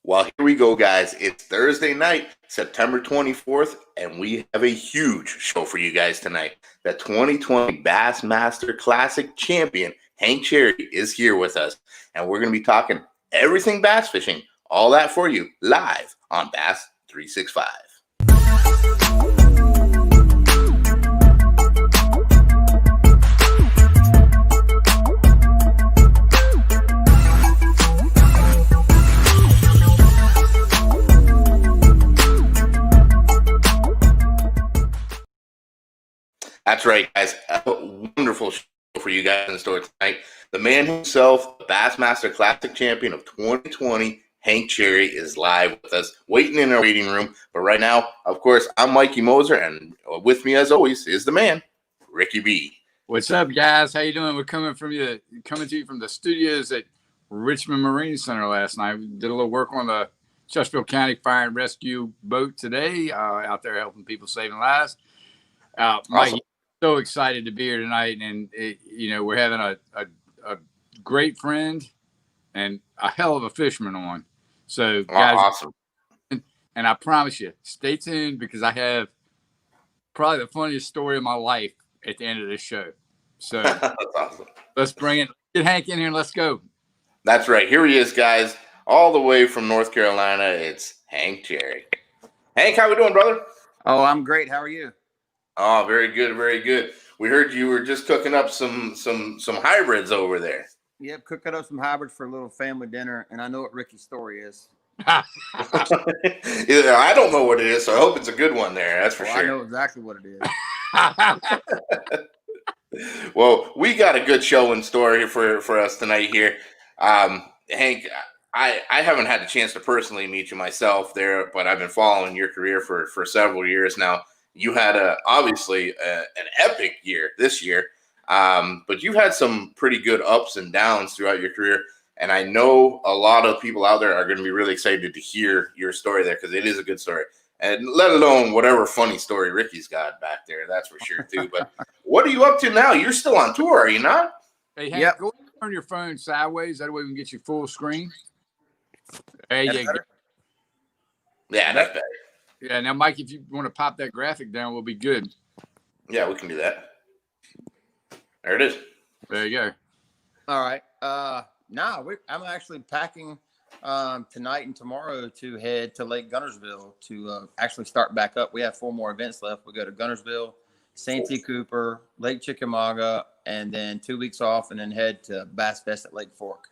Well, here we go, guys. It's Thursday night, September 24th, and we have a huge show for you guys tonight. The 2020 Bassmaster Classic champion, Hank Cherry, is here with us, and we're going to be talking everything bass fishing, all that for you, live on Bass 365. That's right, guys. A wonderful show for you guys in store tonight. The man himself, the Bassmaster Classic champion of 2020, Hank Cherry, is live with us, waiting in our waiting room. But right now, of course, I'm Mikey Moser, and with me, as always, is the man, Ricky B. What's up, guys? How you doing? We're coming to you from the studios at Richmond Marine Center last night. We did a little work on the Chesterfield County Fire and Rescue boat today, out there helping people saving lives. Mike, so excited to be here tonight, and we're having a great friend and a hell of a fisherman on. So, guys, awesome. And I promise you, stay tuned because I have probably the funniest story of my life at the end of this show. So that's awesome. Let's bring it. Get Hank in here and let's go. That's right. Here he is, guys, all the way from North Carolina. It's Hank Cherry. Hank, how we doing, brother? Oh, I'm great. How are you? Oh, very good, very good. We heard you were just cooking up some hybrids over there. Yep, cooking up some hybrids for a little family dinner, and I know what Ricky's story is. I don't know what it is, so I hope it's a good one there. That's for sure. I know exactly what it is. Well, we got a good show in store here for us tonight here. Hank, I haven't had the chance to personally meet you myself there, but I've been following your career for several years now. You had obviously an epic year this year, but you've had some pretty good ups and downs throughout your career. And I know a lot of people out there are going to be really excited to hear your story there because it is a good story. And let alone whatever funny story Ricky's got back there, that's for sure too. But what are you up to now? You're still on tour, are you not? Hey, Hank, go turn your phone sideways. That way we can get you full screen. There you go. Yeah, that's better. Yeah, now, Mike, if you want to pop that graphic down, we'll be good. Yeah, we can do that. There it is. There you go. All right. I'm actually packing tonight and tomorrow to head to Lake Guntersville to actually start back up. We have 4 more events left. We go to Guntersville, Santee Cooper, Lake Chickamauga, and then 2 weeks off, and then head to Bass Fest at Lake Fork.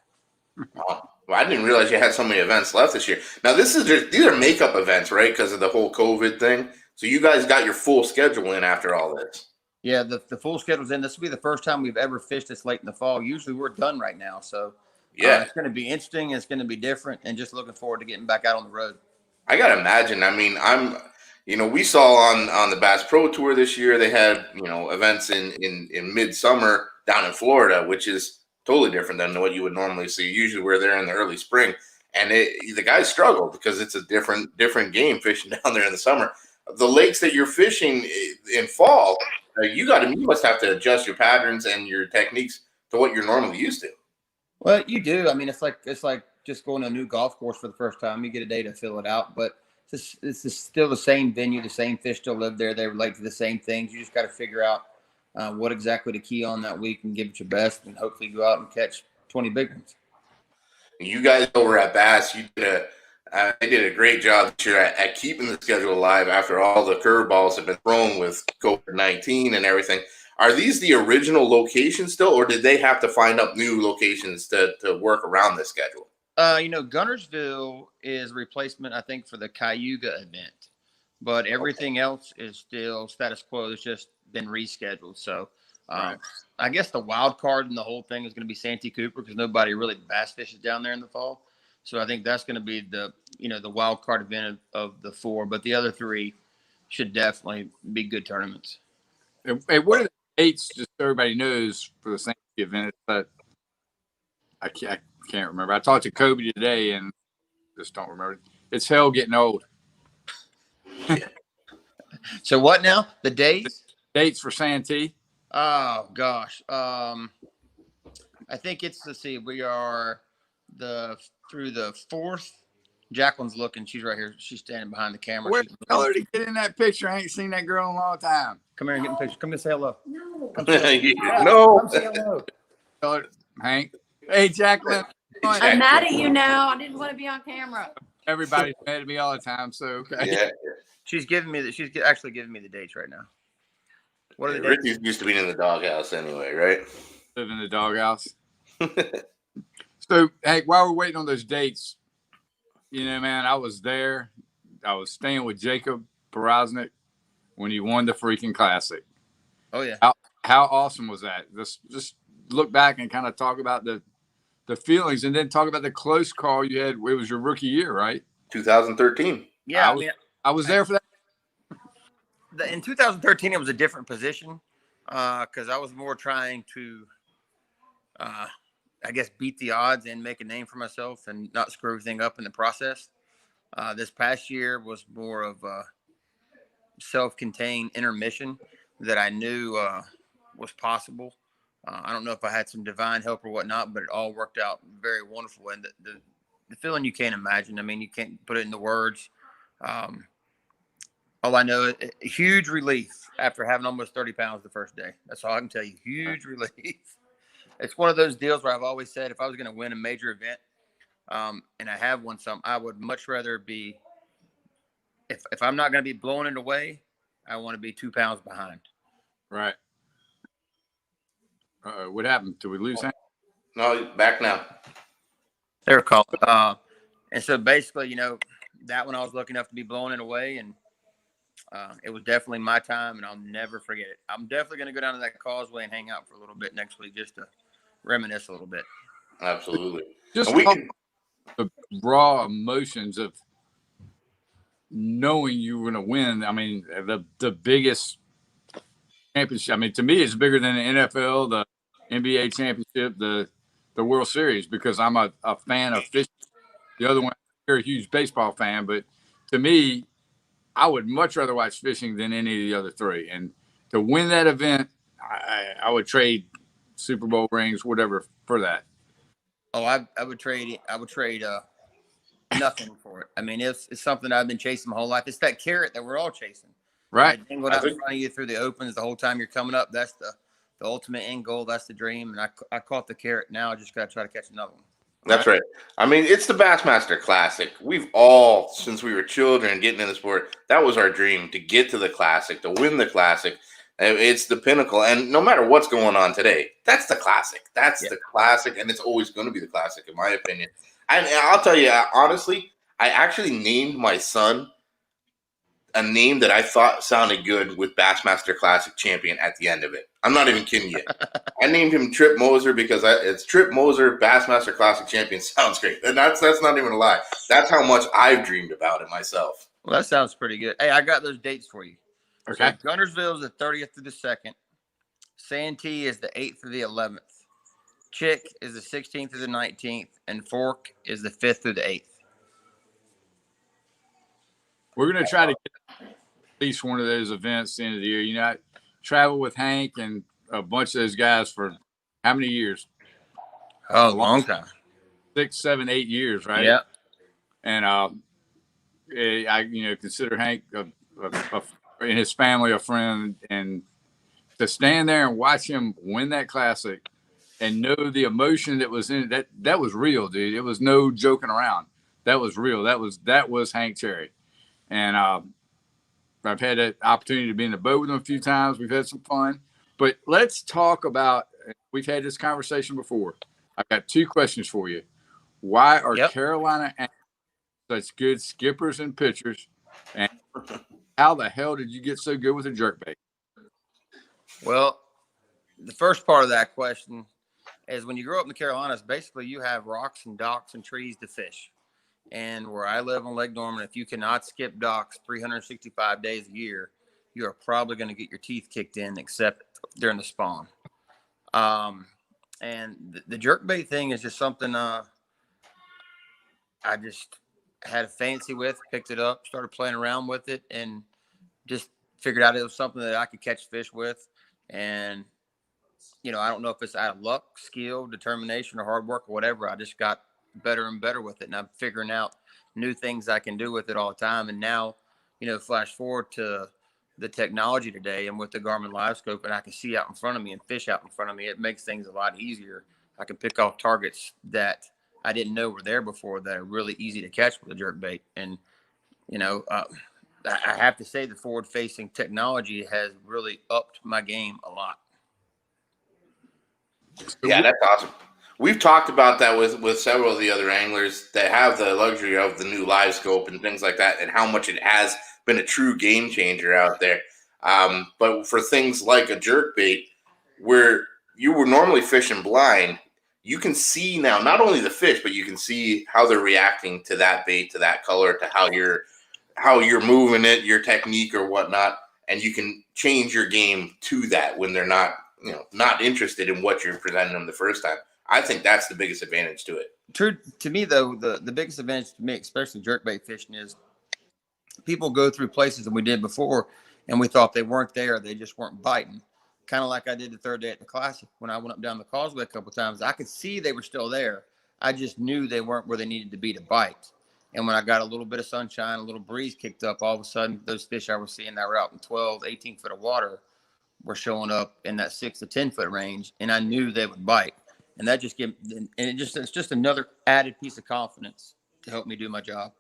Wow. Well, I didn't realize you had so many events left this year. Now, these are makeup events, right? Because of the whole COVID thing. So you guys got your full schedule in after all this. Yeah, the full schedule's in. This will be the first time we've ever fished this late in the fall. Usually we're done right now. So yeah, it's going to be interesting. It's going to be different, and just looking forward to getting back out on the road. I got to imagine. I mean, we saw on the Bass Pro Tour this year, they had, events in midsummer down in Florida, which is totally different than what you would normally see. Usually we're there in the early spring, and the guys struggle because it's a different game fishing down there in the summer. The lakes that you're fishing in fall, you must have to adjust your patterns and your techniques to what you're normally used to. Well, you do. I mean, it's like just going to a new golf course for the first time. You get a day to fill it out, but it's still the same venue. The same fish still live there. They relate to the same things. You just got to figure out what exactly to key on that week and give it your best, and hopefully go out and catch 20 big ones. You guys over at Bass, they did a great job this year at keeping the schedule alive after all the curveballs have been thrown with COVID-19 and everything. Are these the original locations still, or did they have to find up new locations to work around this schedule? Guntersville is a replacement, I think, for the Cayuga event, but everything else is still status quo. It's just been rescheduled. So right. I guess the wild card in the whole thing is going to be Santee Cooper because nobody really bass fishes down there in the fall. So I think that's going to be the wild card event of the 4, but the other 3 should definitely be good tournaments. Hey, what are the dates? Just so everybody knows for the Santee event, but I can't remember. I talked to Kobe today and just don't remember. It's hell getting old. So what now? The dates? Dates for Santee? Oh gosh. I think it's, let's see, we are through the 4th Jacqueline's looking. She's right here. She's standing behind the camera. Where tell her to get in that picture. I ain't seen that girl in a long time. Come here and get in the picture. Come and say hello. No. Come say hello. No. Come say hello. Tell her, Hank. Hey, Jacqueline. I'm mad at you now. I didn't want to be on camera. Everybody's mad at me all the time, so okay. Yeah. She's giving me she's actually giving me the dates right now. What are the dates? Ricky's used to being in the doghouse anyway, right? Live in the doghouse. So, Hank, while we're waiting on those dates, you know, man, I was there. I was staying with Jacob Porosnik when he won the freaking Classic. Oh yeah. How awesome was that? Just look back and kind of talk about the feelings, and then talk about the close call you had. It was your rookie year, right? 2013. Yeah, I was there for that. In 2013, it was a different position because I was more trying to, I guess, beat the odds and make a name for myself and not screw everything up in the process. This past year was more of a self-contained intermission that I knew was possible. I don't know if I had some divine help or whatnot, but it all worked out very wonderful. And the feeling you can't imagine. I mean, you can't put it into words. All I know is a huge relief after having almost 30 pounds the first day. That's all I can tell you. Huge relief. It's one of those deals where I've always said if I was going to win a major event, and I have won some, I would much rather be, if I'm not going to be blowing it away, I want to be 2 pounds behind. Right. What happened? Did we lose Hank? No, back now. They were called. And so basically, you know, that one I was lucky enough to be blowing it away, and it was definitely my time, and I'll never forget it. I'm definitely going to go down to that causeway and hang out for a little bit next week just to reminisce a little bit. Absolutely. Just the raw emotions of knowing you were going to win. I mean, the biggest championship. I mean, to me, it's bigger than the NFL, the NBA championship, the World Series, because I'm a fan of fishing. The other one, you're a huge baseball fan, but to me, I would much rather watch fishing than any of the other three. And to win that event, I would trade Super Bowl rings, whatever, for that. Oh, I would trade nothing for it. I mean, it's something I've been chasing my whole life. It's that carrot that we're all chasing. Right. Dangled out in front of you through the opens the whole time you're coming up. That's the ultimate end goal. That's the dream. And I caught the carrot. Now I just got to try to catch another one. That's right. I mean, it's the Bassmaster Classic. We've all, since we were children getting in the sport, that was our dream, to get to the Classic, to win the Classic. It's the pinnacle. And no matter what's going on today, that's the Classic. That's the Classic, and it's always going to be the Classic, in my opinion. And I'll tell you, honestly, I actually named my son a name that I thought sounded good with Bassmaster Classic champion at the end of it. I'm not even kidding you. I named him Trip Moser because it's Trip Moser, Bassmaster Classic champion. Sounds great. And that's not even a lie. That's how much I've dreamed about it myself. Well, that sounds pretty good. Hey, I got those dates for you. Okay. So Guntersville is the 30th through the 2nd. Santee is the 8th through the 11th. Chick is the 16th through the 19th. And Fork is the 5th through the 8th. We're going to try to get at least one of those events at the end of the year. You know, I traveled with Hank and a bunch of those guys for how many years? Oh, a long time. 6, 7, 8 years, right? Yeah. And I consider Hank and his family a friend, and to stand there and watch him win that Classic and know the emotion that was in it, that was real, dude. It was no joking around. That was real. That was Hank Cherry. And I've had that opportunity to be in the boat with him a few times. We've had some fun. But let's talk about, we've had this conversation before. I've got 2 questions for you. Why are Carolina such good skippers and pitchers? And how the hell did you get so good with a jerkbait? Well, the first part of that question is when you grow up in the Carolinas, basically you have rocks and docks and trees to fish. And where I live on Lake Norman, if you cannot skip docks 365 days a year, you are probably going to get your teeth kicked in, except during the spawn. And the jerkbait thing is just something I just had a fancy with, picked it up, started playing around with it, and just figured out it was something that I could catch fish with. And, you know, I don't know if it's out of luck, skill, determination, or hard work or whatever. I just got better and better with it. And I'm figuring out new things I can do with it all the time. And now, flash forward to the technology today and with the Garmin Live Scope, and I can see out in front of me and fish out in front of me. It makes things a lot easier. I can pick off targets that I didn't know were there before that are really easy to catch with a jerkbait. And, I have to say the forward-facing technology has really upped my game a lot. Yeah, that's awesome. We've talked about that with several of the other anglers that have the luxury of the new live scope and things like that, and how much it has been a true game changer out there. But for things like a jerkbait, where you were normally fishing blind, you can see now not only the fish, but you can see how they're reacting to that bait, to that color, to how you're moving it, your technique or whatnot, and you can change your game to that when they're not interested in what you're presenting them the first time. I think that's the biggest advantage to it. True to me, though, the biggest advantage to me, especially jerkbait fishing, is people go through places that we did before, and we thought they weren't there. They just weren't biting. Kind of like I did the third day at the Classic. When I went up down the causeway a couple of times, I could see they were still there. I just knew they weren't where they needed to be to bite. And when I got a little bit of sunshine, a little breeze kicked up, all of a sudden, those fish I was seeing that were out in 12, 18 foot of water were showing up in that 6 to 10 foot range, and I knew they would bite. And that just it's just another added piece of confidence to help me do my job.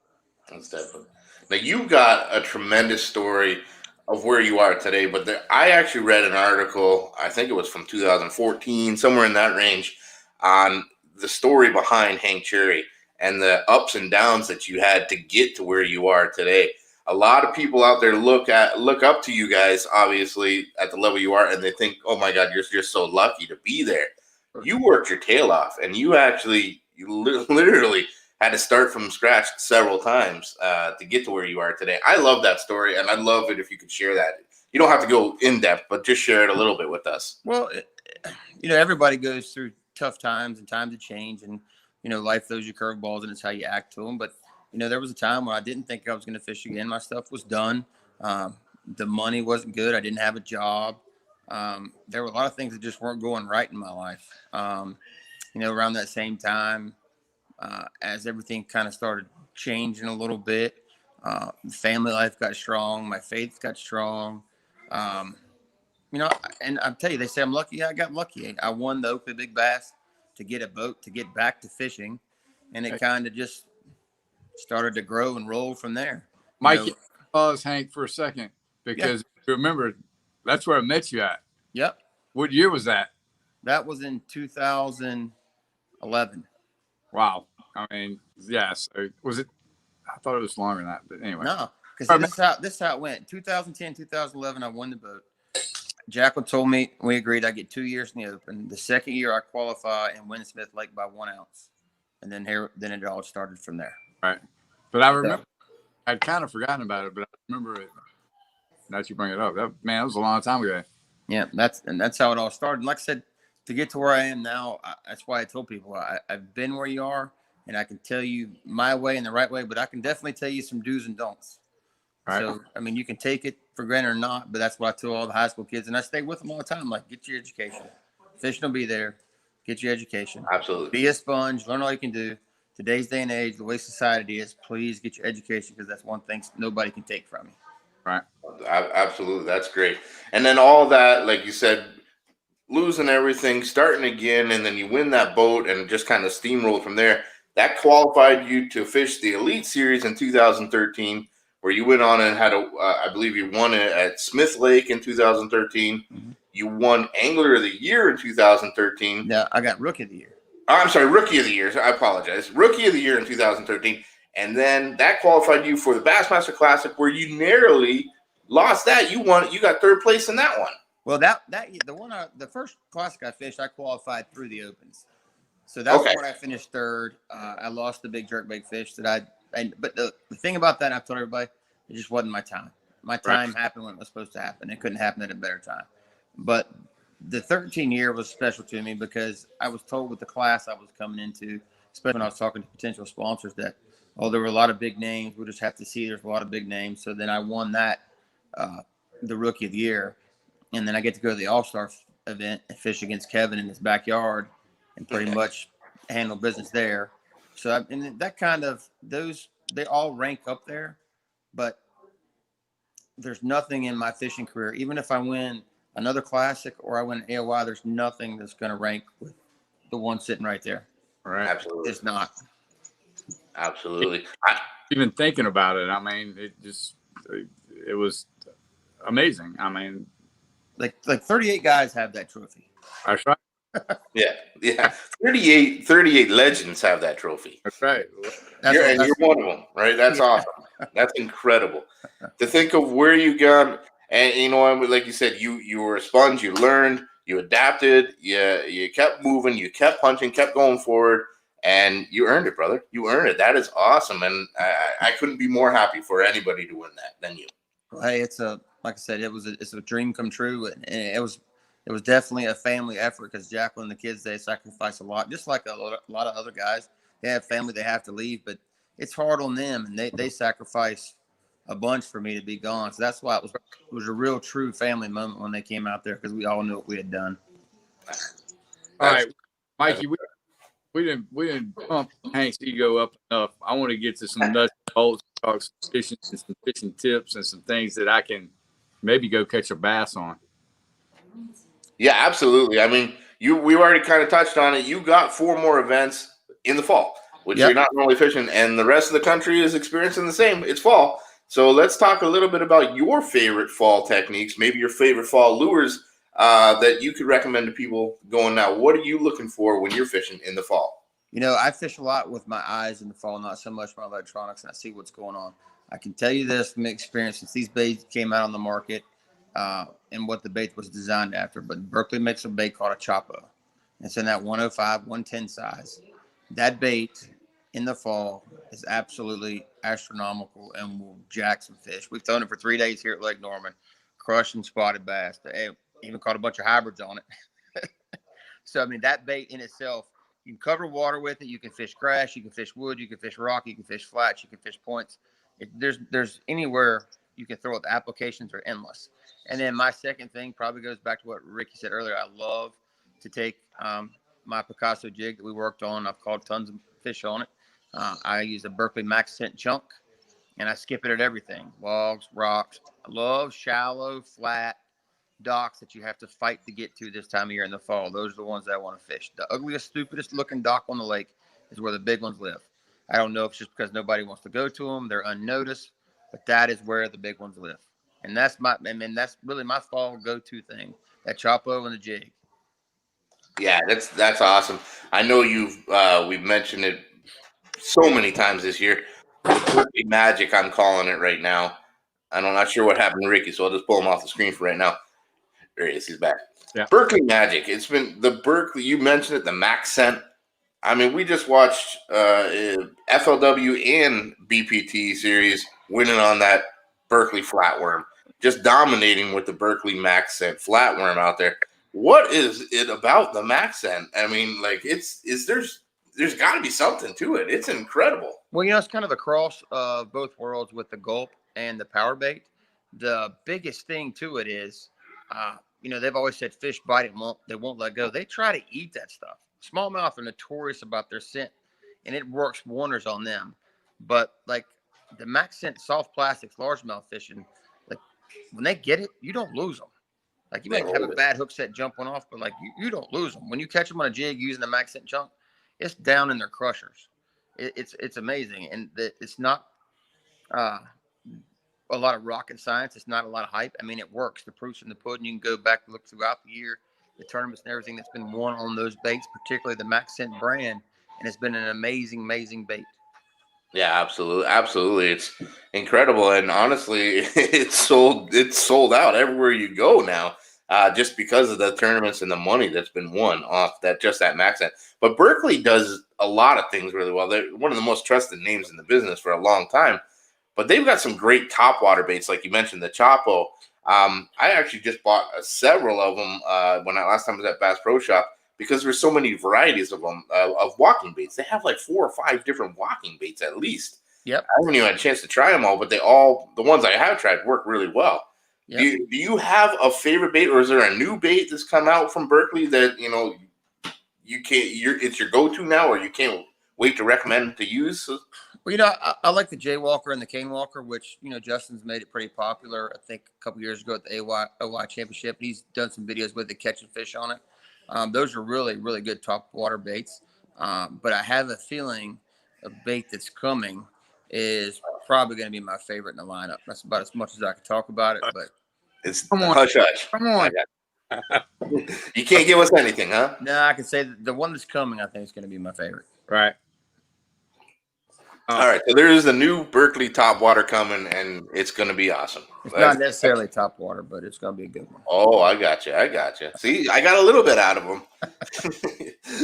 That's definitely. Now you've got a tremendous story of where you are today, but I actually read an article, I think it was from 2014, somewhere in that range, on the story behind Hank Cherry and the ups and downs that you had to get to where you are today. A lot of people out there look up to you guys, obviously, at the level you are, and they think, oh my God, you're so lucky to be there. You worked your tail off, and you literally had to start from scratch several times to get to where you are today. I love that story, and I'd love it if you could share that. You don't have to go in depth, but just share it a little bit with us. Well, everybody goes through tough times and times of change, and life throws you curveballs, and it's how you act to them. But there was a time when I didn't think I was going to fish again. My stuff was done. The money wasn't good. I didn't have a job. There were a lot of things that just weren't going right in my life. Around that same time, as everything kind of started changing a little bit, family life got strong. My faith got strong. And I'll tell you, they say I'm lucky. I got lucky. I won the Oakley Big Bass to get a boat, to get back to fishing. And it kind of just started to grow and roll from there. Mikey, pause Hank for a second, because remember, that's where I met you at. Yep. What year was that? That was in 2011. Wow. I mean, yes. Was it? I thought it was longer than that, but anyway. No, because this is how it went. 2010, 2011, I won the boat. Jacqueline told me, we agreed I'd get 2 years in the Open. The second year I qualify and win Smith Lake by 1 ounce. And then it all started from there. Right. But I remember, I'd kind of forgotten about it, but I remember it. Now that you bring it up, that was a long time ago. Yeah, that's how it all started. And like I said, to get to where I am now, that's why I told people I've been where you are, and I can tell you my way and the right way, but I can definitely tell you some do's and don'ts. Right. So, I mean, you can take it for granted or not, but that's what I tell all the high school kids, and I stay with them all the time. Like, get your education. Fishing will be there. Get your education. Absolutely. Be a sponge. Learn all you can do. Today's day and age, the way society is, please get your education, because that's one thing nobody can take from you. Right. Absolutely. That's great. And then all that, like you said, losing everything, starting again, and then you win that boat and just kind of steamroll from there. That qualified you to fish the Elite Series in 2013, where you went on and had I believe you won it at Smith Lake in 2013. Mm-hmm. You won Angler of the Year in 2013. No, I got Rookie of the Year. I'm sorry, Rookie of the Year. I apologize. Rookie of the Year in 2013. And then that qualified you for the Bassmaster Classic, where you narrowly lost that. You won. You got third place in that one. Well, the first Classic I fished, I qualified through the Opens. So that's where I finished third. I lost the big jerkbait fish but the thing about that, I've told everybody, it just wasn't my time. My time happened when it was supposed to happen. It couldn't happen at a better time. But the 13 year was special to me, because I was told with the class I was coming into, especially when I was talking to potential sponsors, that, there were a lot of big names. We'll just have to see. There's a lot of big names. So then I won that, the Rookie of the Year. And then I get to go to the All-Star event and fish against Kevin in his backyard and pretty much handle business there. So and that kind of they all rank up there, but there's nothing in my fishing career, even if I win another classic or I win an AOY, there's nothing that's going to rank with the one sitting right there. Right. Absolutely. It's not. Absolutely. Even thinking about it, I mean, it was amazing. I mean, like 38 guys have that trophy. That's right. Yeah. 38 legends have that trophy. That's right. You're one of them, right? That's awesome. That's incredible. To think of where you got, and you know, like you said, you were a sponge. You learned, you adapted, you kept moving, you kept punching, kept going forward, and you earned it, brother. You earned it. That is awesome, and I couldn't be more happy for anybody to win that than you. Hey, like I said, it's a dream come true, and it was definitely a family effort because Jacqueline and the kids, they sacrifice a lot, just like a lot of other guys. They have family they have to leave, but it's hard on them, and they sacrifice a bunch for me to be gone. So that's why it was a real true family moment when they came out there, because we all knew what we had done. All right, Mikey, we didn't pump Hank's ego up enough. I want to get to some nuts and bolts, talk some fishing and some fishing tips and some things that I can maybe go catch a bass on. Yeah, absolutely. I mean, we already kind of touched on it. You got 4 more events in the fall, which you're not normally fishing, and the rest of the country is experiencing the same. It's fall. So let's talk a little bit about your favorite fall techniques, maybe your favorite fall lures that you could recommend to people going now. What are you looking for when you're fishing in the fall? You know, I fish a lot with my eyes in the fall, not so much my electronics, and I see what's going on. I can tell you this from experience, since these baits came out on the market and what the bait was designed after, but Berkley makes a bait called a Chapo. It's in that 105, 110 size. That bait in the fall is absolutely astronomical and will jack some fish. We've thrown it for 3 days here at Lake Norman, crushing spotted bass. They even caught a bunch of hybrids on it. So, I mean, that bait in itself, you can cover water with it. You can fish grass. You can fish wood. You can fish rock. You can fish flats. You can fish points. There's anywhere you can throw it. The applications are endless. And then my second thing probably goes back to what Ricky said earlier. I love to take my Picasso jig that we worked on. I've caught tons of fish on it. I use a Berkley Max Scent chunk, and I skip it at everything. Logs, rocks. I love shallow, flat docks that you have to fight to get to this time of year in the fall. Those are the ones that I want to fish. The ugliest, stupidest looking dock on the lake is where the big ones live. I don't know if it's just because nobody wants to go to them. They're unnoticed, but that is where the big ones live. And that's really my fall go-to thing, that Chapo and the jig. Yeah, that's awesome. I know we've mentioned it so many times this year. The Berkley Magic, I'm calling it right now. I'm not sure what happened to Ricky, so I'll just pull him off the screen for right now. There he is. He's back. Yeah. Berkley Magic. It's been the Berkley. You mentioned it, the Max Scent. I mean, we just watched FLW and BPT series winning on that Berkley flatworm, just dominating with the Berkley Max Scent flatworm out there. What is it about the Max Scent? I mean, like there's got to be something to it. It's incredible. Well, you know, it's kind of a cross of both worlds with the gulp and the power bait. The biggest thing to it is, you know, they've always said fish bite it, they won't let go. They try to eat that stuff. Smallmouth are notorious about their scent, and it works wonders on them. But like the Max Scent soft plastics, largemouth fishing, like when they get it, you don't lose them. Like you might have a bad hook set jumping off, but like you don't lose them. When you catch them on a jig using the Max Scent chunk, it's down in their crushers. It's amazing, and it's not a lot of rocket science. It's not a lot of hype. I mean, it works. The proof's in the pudding. You can go back and look throughout the year, the tournaments and everything that's been won on those baits, particularly the Max Scent brand, and it's been an amazing, amazing bait. Yeah, absolutely. It's incredible, and honestly, it's sold out everywhere you go now, just because of the tournaments and the money that's been won off that Max Scent. But Berkley does a lot of things really well. They're one of the most trusted names in the business for a long time. But they've got some great topwater baits, like you mentioned, the Chapo. I actually just bought several of them last time I was at Bass Pro Shop, because there's so many varieties of them, of walking baits. They have like 4 or 5 different walking baits at least. Yep. I haven't even had a chance to try them all, but the ones I have tried work really well. Yep. Do you have a favorite bait, or is there a new bait that's come out from Berkley that, you know, it's your go-to now, or you can't weight to recommend to use? Well, you know, I like the Jaywalker and the Cane Walker, which, you know, Justin's made it pretty popular. I think a couple years ago at the OY Championship, he's done some videos with it catching fish on it. Those are really, really good top water baits. But I have a feeling a bait that's coming is probably going to be my favorite in the lineup. That's about as much as I can talk about it. But It's Come on. hush hush. Come on. You can't give us anything, huh? no, I can say that the one that's coming, I think, is going to be my favorite. Right. All right, so there is a new Berkeley top water coming, and it's going to be awesome. It's not necessarily top water, but it's going to be a good one. Oh, I got you. I got you. See, I got a little bit out of them.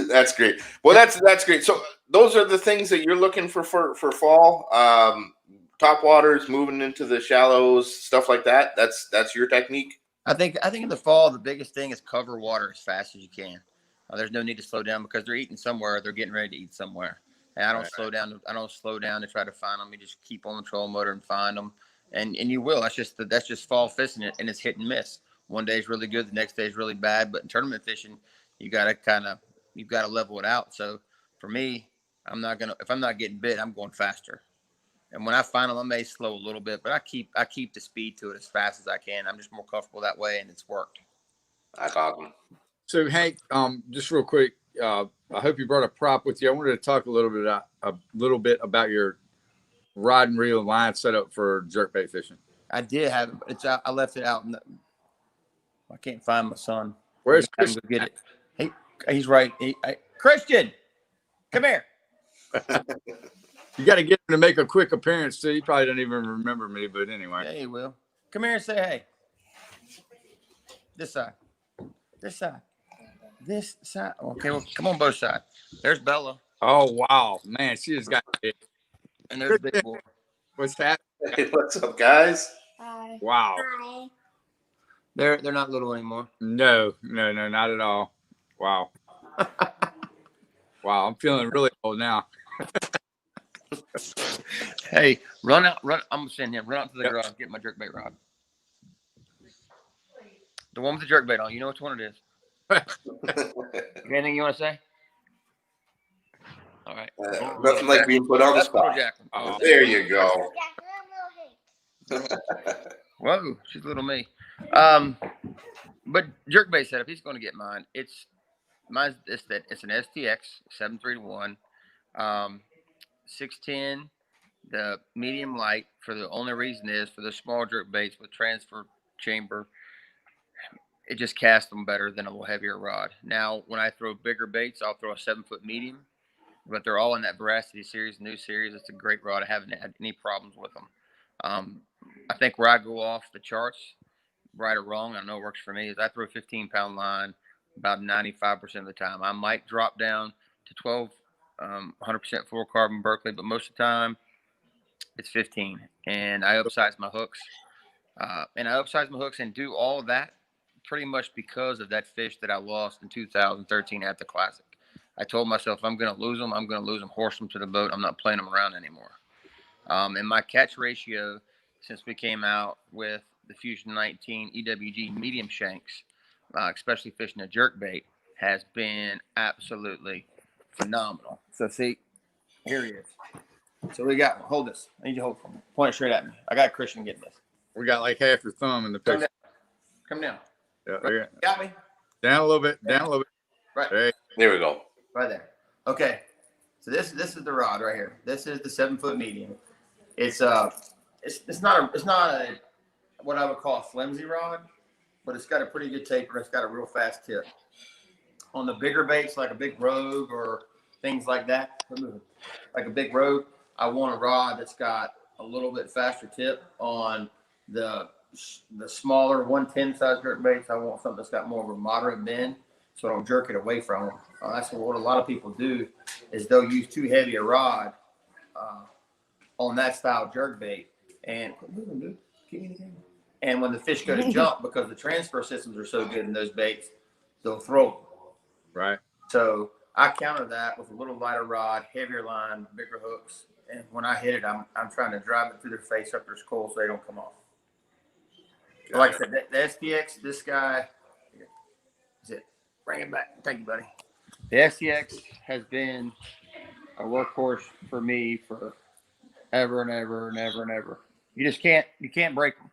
That's great. Well, that's great. So those are the things that you're looking for fall. Top waters, moving into the shallows, stuff like that. That's your technique. I think in the fall, the biggest thing is cover water as fast as you can. There's no need to slow down because they're eating somewhere. They're getting ready to eat somewhere. And I don't slow down. I don't slow down to try to find them. You just keep on the trolling motor and find them, and you will. That's just fall fishing, and it's hit and miss. One day is really good, the next day is really bad. But in tournament fishing, you've got to level it out. So for me, if I'm not getting bit, I'm going faster. And when I find them, I may slow a little bit, but I keep the speed to it as fast as I can. I'm just more comfortable that way, and it's worked. That's awesome. So Hank, just real quick, I hope you brought a prop with you. I wanted to talk a little bit about your rod and reel line setup for jerkbait fishing. I did have it, but it's out. I left it out. I can't find my son. Where's Christian? Christian? Get it. He's right. Christian, come here. You got to get him to make a quick appearance too. He probably doesn't even remember me, but anyway. Yeah, he will. Come here and say hey. This side. This side. This side. Okay, well, come on both sides. There's Bella. Oh wow, man, she just got it. And there's Big Boy. What's that? Hey, what's up, guys? Hi. Wow. Hi. They're not little anymore. No, not at all. Wow. Wow, I'm feeling really old now. Hey, run out. I'm gonna send him. Run out to the garage. Get my jerkbait rod. The one with the jerkbait on. You know which one it is. Anything you want to say? All right. Nothing like being put on the spot. Oh. There you go. Whoa, she's little me. But jerkbait setup, he's going to get mine. It's an STX 731, 610. The medium light for the only reason is for the small jerkbaits with transfer chamber. It just casts them better than a little heavier rod. Now, when I throw bigger baits, I'll throw a 7-foot medium, but they're all in that Veracity series, new series. It's a great rod. I haven't had any problems with them. I think where I go off the charts, right or wrong, I know it works for me, is I throw a 15-pound line about 95% of the time. I might drop down to 12, 100% fluorocarbon Berkeley, but most of the time it's 15. And I upsize my hooks. And do all of that pretty much because of that fish that I lost in 2013 at the Classic. I told myself, if I'm going to lose them, I'm going to lose them, horse them to the boat. I'm not playing them around anymore. And my catch ratio, since we came out with the Fusion 19 EWG medium shanks, especially fishing a jerkbait, has been absolutely phenomenal. So see, here he is. So we got, hold this. I need you to hold it for me. Point it straight at me. I got Christian getting this. We got like half your thumb in the picture. Come down. Yeah, Right. Got me? down a little bit. Down a little bit. Right. There we go. Right there. Okay. So this is the rod right here. This is the 7-foot medium. It's not a what I would call a flimsy rod, but it's got a pretty good taper. It's got a real fast tip. On the bigger baits, like a big rogue or things like that, like a big rogue, I want a rod that's got a little bit faster tip. On the smaller 110 size jerk baits, I want something that's got more of a moderate bend, so I don't jerk it away from them. That's what a lot of people do, is they'll use too heavy a rod on that style jerk bait, and when the fish go to jump, because the transfer systems are so good in those baits, they'll throw them. Right. So I counter that with a little lighter rod, heavier line, bigger hooks, and when I hit it, I'm trying to drive it through their face up their skull so they don't come off. Like I said, the STX, this guy, is it? Bring it back. Thank you, buddy. The STX has been a workhorse for me for ever and ever and ever and ever. You just can't break them.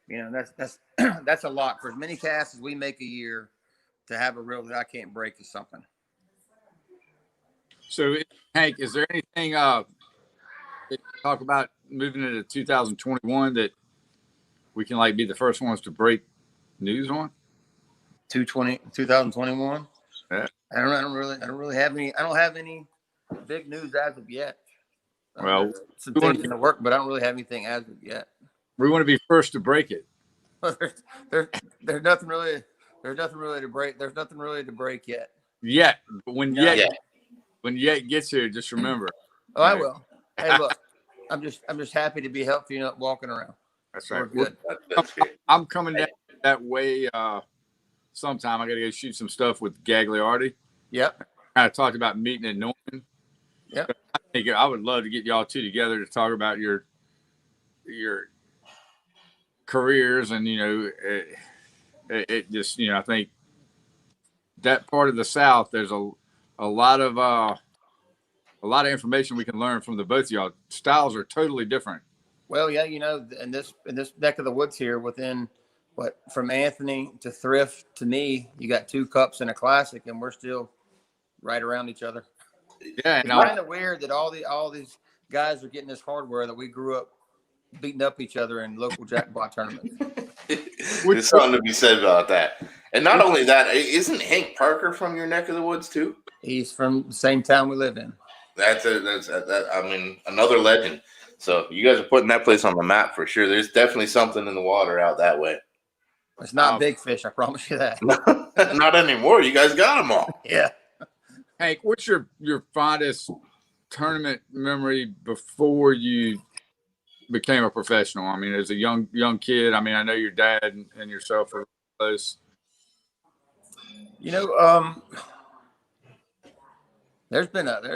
You know, that's that's a lot for as many casts as we make a year. To have a reel that I can't break is something. So, Hank, is there anything that you talk about moving into 2021 that we can like be the first ones to break news on? 2021. Yeah. I don't really have any. I don't have any big news as of yet. Well, some things in the work, but I don't really have anything as of yet. We want to be first to break it. There's nothing really. There's nothing really to break. There's nothing really to break yet. Yet, but when yet gets here, just remember. Oh, I will. Hey, look, I'm just happy to be healthy and up walking around. That's right. We're good. I'm coming down that way sometime. I got to go shoot some stuff with Gagliardi. Yep. I talked about meeting in Norman. Yep. I think I would love to get y'all two together to talk about your careers, and it just I think that part of the South, there's a lot of information we can learn from the both of y'all. Styles are totally different. Well, yeah, in this neck of the woods here, within from Anthony to Thrift to me, you got 2 cups and a classic, and we're still right around each other. Yeah, it's kind of weird that all these guys are getting this hardware that we grew up beating up each other in local jackpot tournaments. There's something to be said about that. And not only that, isn't Hank Parker from your neck of the woods too? He's from the same town we live in. That's another legend. So you guys are putting that place on the map for sure. There's definitely something in the water out that way. It's not big fish, I promise you that. Not anymore. You guys got them all. Yeah. Hank, what's your fondest tournament memory before you became a professional? I mean, as a young kid, I mean, I know your dad and yourself are close. There's been a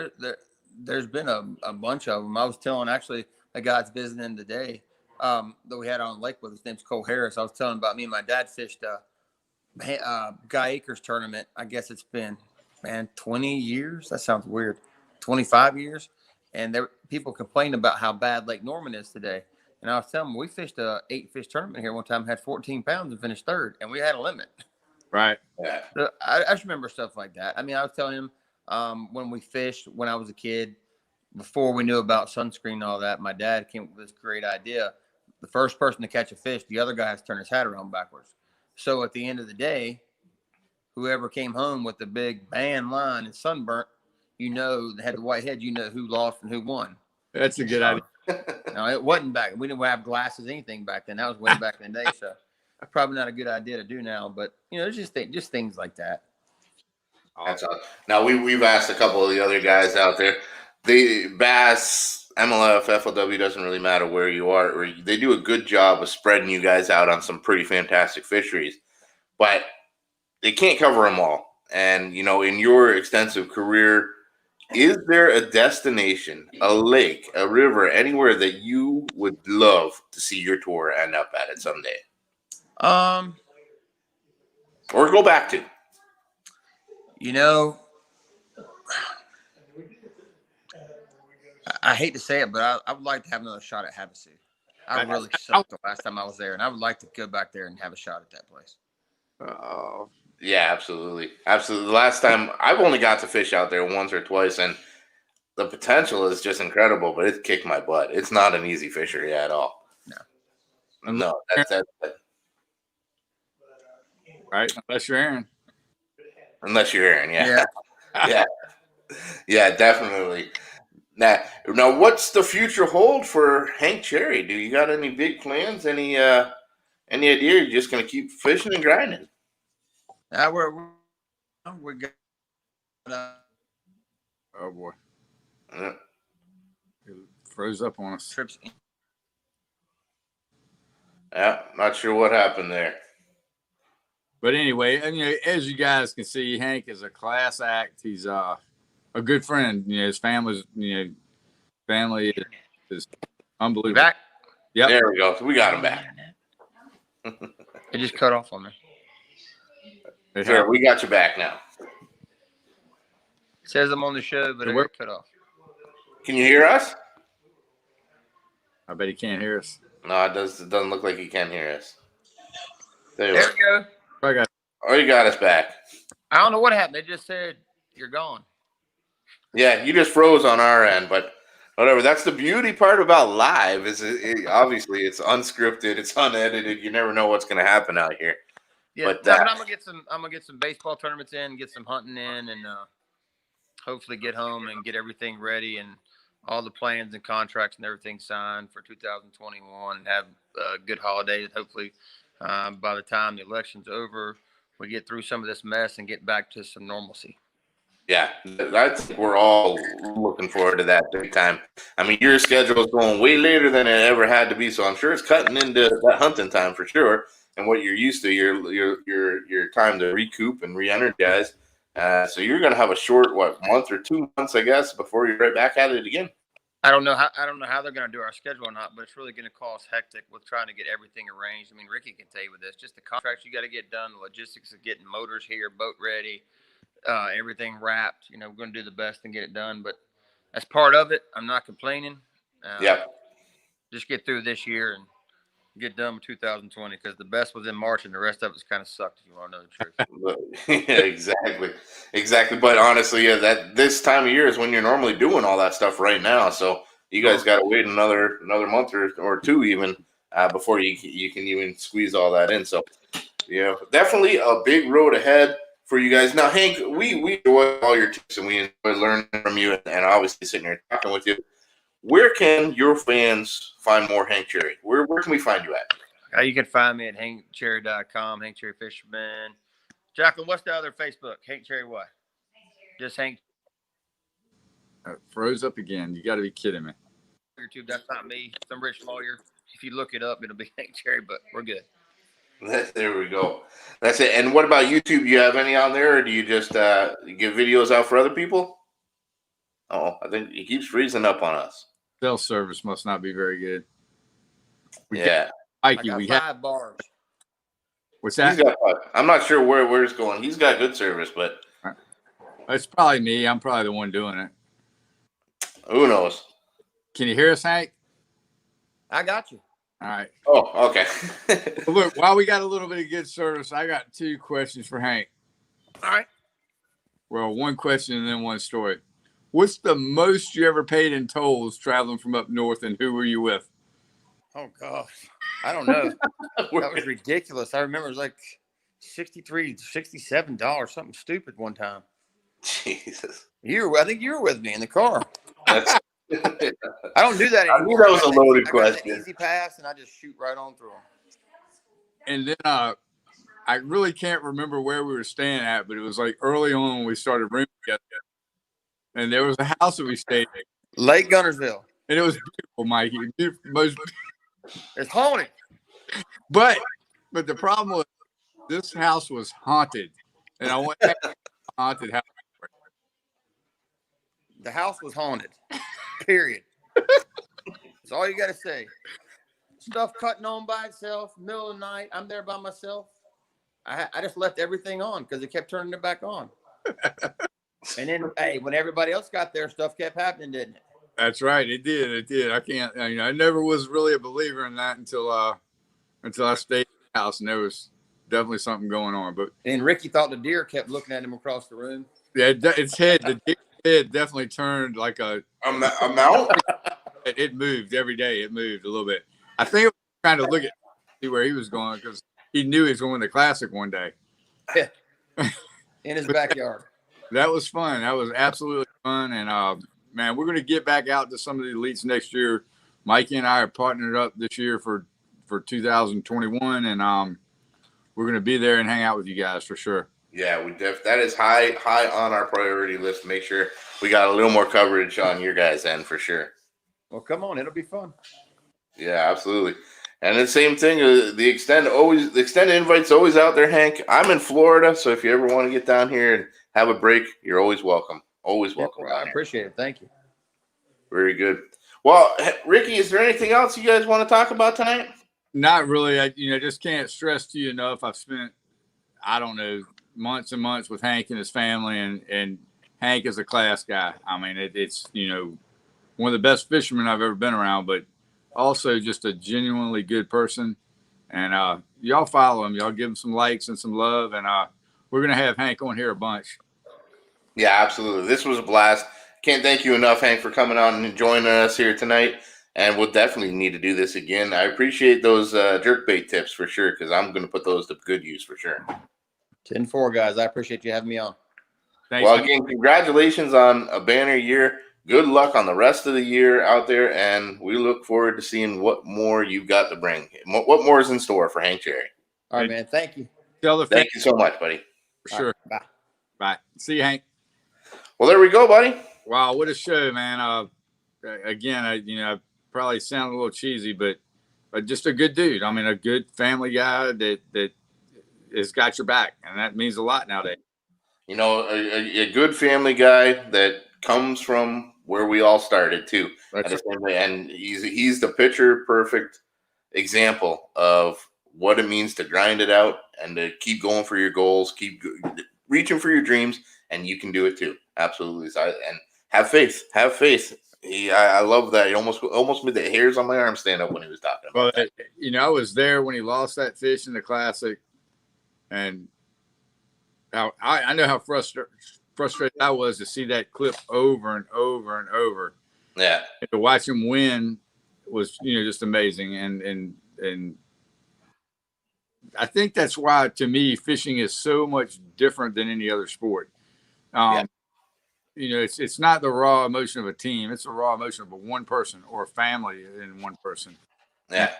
bunch of them. I was telling actually a guy's visiting today that we had on lake with. His name's Cole Harris. I was telling about me and my dad fished Guy Akers tournament. I guess it's been 20 years. That sounds weird. 25 years. And people complained about how bad Lake Norman is today. And I was telling them, we fished a 8-fish tournament here one time, had 14 pounds and finished 3rd, and we had a limit. Right. Yeah. So I just remember stuff like that. I mean, I was telling him when we fished when I was a kid, before we knew about sunscreen and all that, my dad came up with this great idea. The first person to catch a fish, the other guy has to turn his hat around backwards. So at the end of the day, whoever came home with the big band line and sunburnt, had the white head, who lost and who won. That's a good idea. No, it wasn't back. We didn't have glasses, anything back then. That was way back in the day. So probably not a good idea to do now, but it's just things like that. That's awesome. Now we've asked a couple of the other guys out there. The Bass, MLF, FLW, doesn't really matter where you are. They do a good job of spreading you guys out on some pretty fantastic fisheries, but they can't cover them all. And in your extensive career, is there a destination, a lake, a river, anywhere that you would love to see your tour end up at it someday? Or go back to? I hate to say it, but I would like to have another shot at Havasu. I really sucked the last time I was there, and I would like to go back there and have a shot at that place. Oh, yeah, absolutely. Absolutely. The last time I've only got to fish out there once or twice, and the potential is just incredible, but it kicked my butt. It's not an easy fishery at all. No, that's right. Unless you're Aaron. Yeah. Yeah, definitely. Now, what's the future hold for Hank Cherry? Do you got any big plans? Any idea? You're just gonna keep fishing and grinding? We're good. Oh boy, it froze up on us. Trips. Yeah, not sure what happened there. But anyway, as you guys can see, Hank is a class act. He's a good friend. His family's family is unbelievable. Back? Yep. There we go. We got him back. It just cut off on me. Sure, we got you back now. Says I'm on the show, but I got cut off. Can you hear us? I bet he can't hear us. No, it doesn't look like he can hear us. There we go. Oh, you got us back. I don't know what happened. They just said you're gone. Yeah, you just froze on our end, but whatever. That's the beauty part about live is obviously it's unscripted, it's unedited. You never know what's going to happen out here. Yeah, but I'm gonna get some baseball tournaments in, get some hunting in, and hopefully get home and get everything ready and all the plans and contracts and everything signed for 2021 and have a good holiday. Hopefully, by the time the election's over, we get through some of this mess and get back to some normalcy. Yeah, we're all looking forward to that big time. I mean, your schedule is going way later than it ever had to be, so I'm sure it's cutting into that hunting time for sure. And what you're used to, your time to recoup and re-energize. So you're going to have a short month or 2 months, I guess, before you're right back at it again. I don't know how they're going to do our schedule or not, but it's really going to cause hectic with trying to get everything arranged. I mean, Ricky can tell you with this, just the contracts you got to get done, the logistics of getting motors here, boat ready, everything wrapped. We're going to do the best and get it done, but that's part of it. I'm not complaining. Just get through this year and get done with 2020 because the best was in March and the rest of it's kind of sucked, if you want to know the truth. Yeah, exactly. But honestly, that this time of year is when you're normally doing all that stuff right now. So you guys got to wait another month or two even before you can even squeeze all that in. So yeah, definitely a big road ahead for you guys. Now, Hank, we enjoy all your tips and we enjoy learning from you and obviously sitting here talking with you. Where can your fans find more Hank Cherry? Where can we find you at? You can find me at hankcherry.com, Hank Cherry Fisherman. Jacqueline, what's the other Facebook? Hank Cherry what? Just Hank. Froze up again. You got to be kidding me. YouTube, that's not me. Some rich lawyer. If you look it up, it'll be Hank Cherry, but we're good. There we go. That's it. And what about YouTube? Do you have any on there, or do you just give videos out for other people? Oh, I think he keeps freezing up on us. Cell service must not be very good. Mikey, we have 5 bars. What's that? He's got 5. I'm not sure where it's going. He's got good service, but it's probably me. I'm probably the one doing it. Who knows? Can you hear us, Hank? I got you. All right. Oh, okay. Well, look, while we got a little bit of good service, I got 2 questions for Hank. All right. Well, one question and then one story. What's the most you ever paid in tolls traveling from up north, and who were you with? Oh, gosh. I don't know. That was ridiculous. I remember it was like $63, $67, something stupid one time. Jesus. I think you were with me in the car. I don't do that anymore. I knew that was a loaded question. I got an easy pass, and I just shoot right on through them. And then I really can't remember where we were staying at, but it was like early on when we started rooming together. And there was a house that we stayed in. Lake Gunnersville. And it was beautiful, Mikey. It's haunted. But the problem was this house was haunted. And I went back to a haunted house. The house was haunted. Period. That's all you got to say. Stuff cutting on by itself, middle of the night. I'm there by myself. I just left everything on because it kept turning it back on. And then, hey, when everybody else got there, stuff kept happening, didn't it? That's right. It did. I can't. I never was really a believer in that until I stayed in the house, and there was definitely something going on. But and Ricky thought the deer kept looking at him across the room. Yeah, its head. The deer's head definitely turned like a mount. It moved every day. It moved a little bit. I think it was trying to look at see where he was going because he knew he was going to the Classic one day. Yeah. In his backyard. That was fun. That was absolutely fun. And, man, we're going to get back out to some of the elites next year. Mikey and I are partnered up this year for 2021. And we're going to be there and hang out with you guys for sure. Yeah, that is high on our priority list. Make sure we got a little more coverage on your guys' end for sure. Well, come on. It'll be fun. Yeah, absolutely. And the same thing, the extended invite's always out there, Hank. I'm in Florida, so if you ever want to get down here and have a break, you're always welcome. Always welcome. I appreciate it. Thank you. Very good. Well, Ricky, is there anything else you guys want to talk about tonight? Not really. I just can't stress to you enough. I've spent, I don't know, months and months with Hank and his family, and Hank is a class guy. I mean, it's one of the best fishermen I've ever been around, but also just a genuinely good person. And y'all follow him. Y'all give him some likes and some love. And we're going to have Hank on here a bunch. Yeah, absolutely. This was a blast. Can't thank you enough, Hank, for coming on and joining us here tonight. And we'll definitely need to do this again. I appreciate those jerkbait tips for sure, because I'm going to put those to good use for sure. 10-4, guys. I appreciate you having me on. Thanks. Well, again, congratulations on a banner year. Good luck on the rest of the year out there, and we look forward to seeing what more you've got to bring. What more is in store for Hank Cherry? All right, man. Thank you. Thank you so much, buddy. For sure. Right, bye. Bye. See you, Hank. Well, there we go, buddy. Wow, what a show, man. Again, I probably sound a little cheesy, but just a good dude. I mean, a good family guy that has got your back, and that means a lot nowadays. A good family guy that comes from where we all started too. That's right. And he's the picture perfect example of what it means to grind it out and to keep going for your goals, keep reaching for your dreams, and you can do it too. Absolutely. And have faith. Have faith. I love that. He almost made the hairs on my arm stand up when he was talking about that. I was there when he lost that fish in the Classic, and I know how frustrated I was to see that clip over and over and over. Yeah. And to watch him win was, just amazing. And I think that's why, to me, fishing is so much different than any other sport. It's not the raw emotion of a team. It's the raw emotion of one person or a family in one person. Yeah.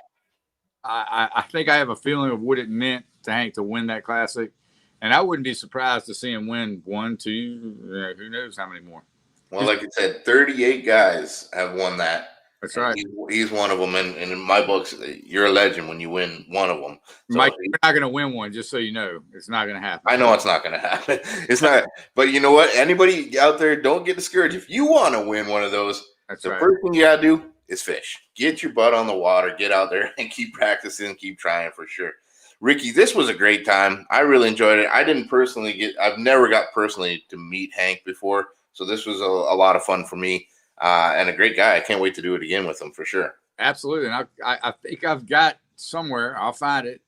I think I have a feeling of what it meant to Hank to win that Classic. And I wouldn't be surprised to see him win 1, 2, who knows how many more. Well, like you said, 38 guys have won that. That's right. He's one of them. And in my books, you're a legend when you win one of them. So Mike, you're not going to win one, just so you know. It's not going to happen. I know it's not going to happen. It's not. But you know what? Anybody out there, don't get discouraged. If you want to win one of those, That's the right. first thing you got to do is fish. Get your butt on the water. Get out there and keep practicing. Keep trying for sure. Ricky, this was a great time. I really enjoyed it. I've never got personally to meet Hank before. So this was a lot of fun for me, and a great guy. I can't wait to do it again with him for sure. Absolutely. And I think I've got somewhere, I'll find it,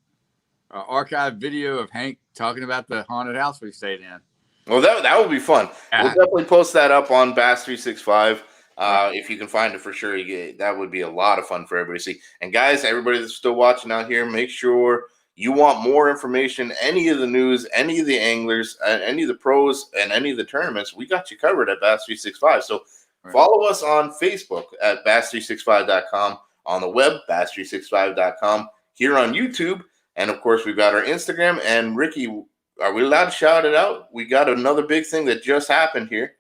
archived video of Hank talking about the haunted house we stayed in. Well, that would be fun. We'll definitely post that up on Bass365. If you can find it for sure. That would be a lot of fun for everybody to see. And guys, everybody that's still watching out here, make sure you want more information, any of the news, any of the anglers, any of the pros, and any of the tournaments, we got you covered at Bass365. So follow us on Facebook at Bass365.com, on the web, Bass365.com, here on YouTube. And, of course, we've got our Instagram. And, Ricky, are we allowed to shout it out? We got another big thing that just happened here.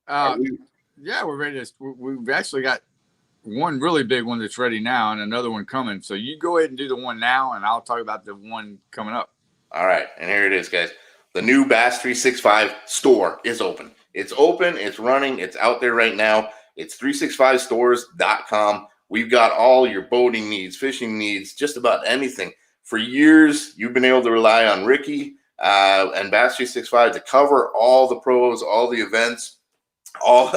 Yeah, we're ready to. We've actually got one really big one that's ready now and another one coming. So you go ahead and do the one now, and I'll talk about the one coming up. All right. And here it is, guys. The new Bass365 store is open. It's open. It's running. It's out there right now. It's 365stores.com. We've got all your boating needs, fishing needs, just about anything. For years, you've been able to rely on Ricky and Bass365 to cover all the pros, all the events, all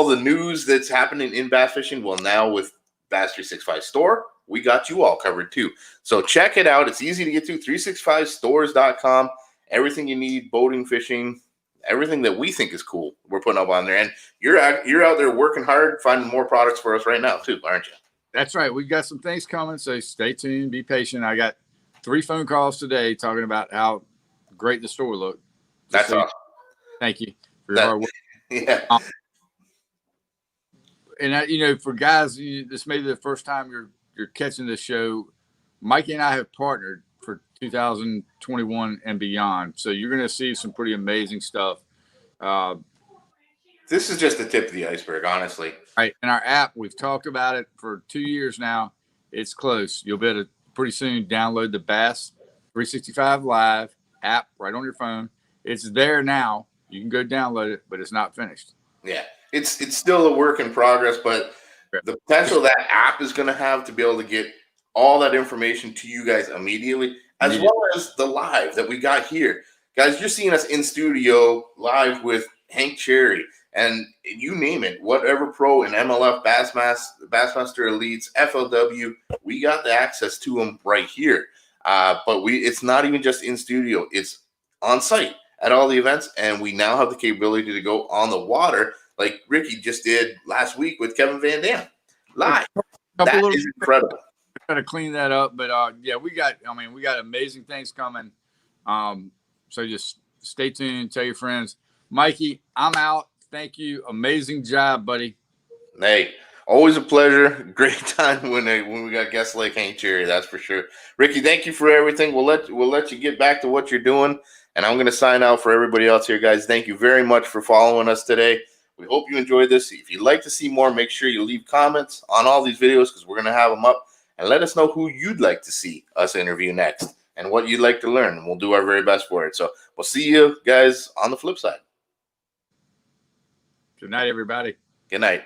the news that's happening in bass fishing. Well, now with Bass365 store, we got you all covered too. So check it out. It's easy to get to, 365stores.com. Everything you need, boating, fishing, everything that we think is cool, we're putting up on there. And you're out there working hard, finding more products for us right now too, aren't you? That's right. We've got some things coming, so stay tuned, be patient. I got 3 phone calls today talking about how great the store looked. That's awesome. Thank you for your hard work. Yeah. And for guys, this may be the first time you're catching this show. Mikey and I have partnered for 2021 and beyond, so you're going to see some pretty amazing stuff. This is just the tip of the iceberg, honestly. Right, and our app, we've talked about it for 2 years now. It's close. You'll be able to pretty soon download the Bass 365 Live app right on your phone. It's there now. You can go download it, but it's not finished. Yeah, it's still a work in progress, but the potential that app is going to have to be able to get all that information to you guys immediately, as well as the live that we got here. Guys, you're seeing us in studio live with Hank Cherry, and you name it, whatever pro in MLF, Bassmaster Elites, FLW, we got the access to them right here. But it's not even just in studio, it's on site at all the events, and we now have the capability to go on the water like Ricky just did last week with Kevin Van Dam live. That is incredible. Got to clean that up, but yeah, we got amazing things coming. So just stay tuned, tell your friends. Mikey, I'm out. Thank you. Amazing job, buddy. Hey, always a pleasure. Great time when we got guests like Hank Cherry, that's for sure. Ricky, thank you for everything. We'll let you get back to what you're doing, and I'm going to sign out for everybody else here, guys. Thank you very much for following us today. We hope you enjoyed this. If you'd like to see more, make sure you leave comments on all these videos because we're going to have them up, and let us know who you'd like to see us interview next and what you'd like to learn, and we'll do our very best for it. So we'll see you guys on the flip side. Good night, everybody. Good night.